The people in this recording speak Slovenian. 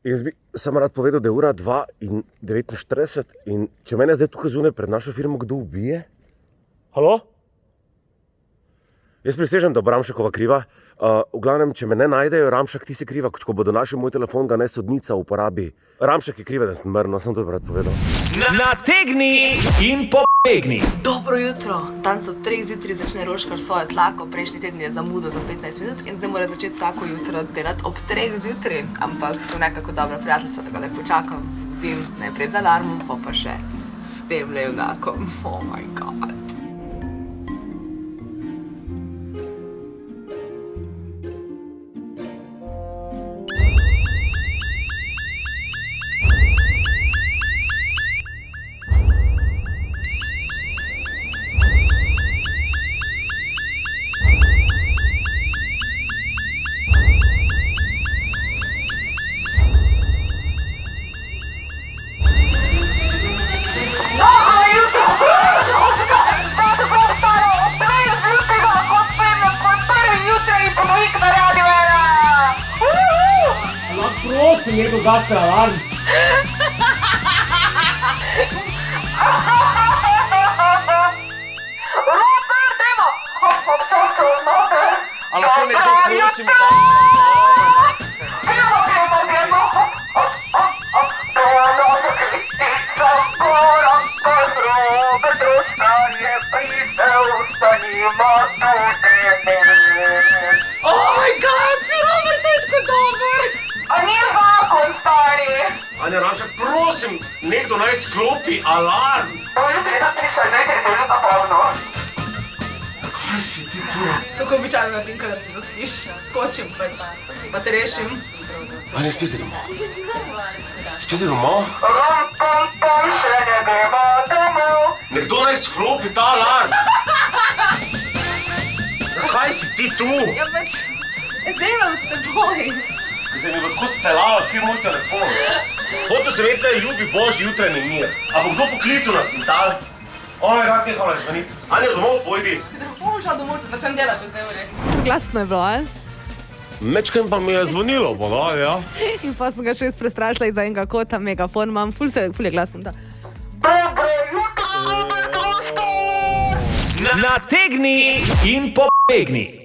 Jaz bi samo rad povedal, da je ura 2:49 in če mene zdaj tukaj zunaj pred našo firmo kdo ubije? Halo? Jaz prisežem, da bo Ramšakova kriva. V glavnem, če me ne najdejo, Ramšak, ti si kriva, ko bodo našli moj telefon, ga ne sodnica uporabi. Ramšak je kriva, da sem mrno, sem to rad povedal. Nategni in pobegni. Dobro jutro. Danes ob 3 zjutraj začne Roškar svojo tlako, prejšnji teden je zamudil za 15 minut in zdaj mora začeti vsako jutro delati ob 3 zjutraj, ampak sem nekako dobra prijateljica, tako da počakam, zbudim najprej z alarmom, pa še s tem junakom. Oh my god. Prosim, nekdo gasi alarm. A lahko nekdo prosim Oh my god, Robert, to je tako dober! A ni zakon, stari! Anja, Ramšak, prosim, nekdo naj sklopi alarm. Zakaj si ti tu? Kako običajno naredim, kadar ti zaspiš? Skočim pač, pa te rešim. Anja, spi si domov. Spi si domov? Nekdo naj sklopi ta alarm. Zakaj si ti tu? Ja pač, delam s teboj. Ker se mi bo tako spelala, kje je moj telefon. Hotel sem imeti ljubi božji jutranji mir. A bo kdo poklical na Sintal? Oj, rad nehala zvoniti. Anja, domov pojdi. Bom šla domov, če začnem delati v teoriji. Glasno je bilo, Mečken pa mi je zvonilo, ja. In pa sem ga še prestrašila iz enega kota, megafon imam, ful je glasno, da. Nategni in pobegni.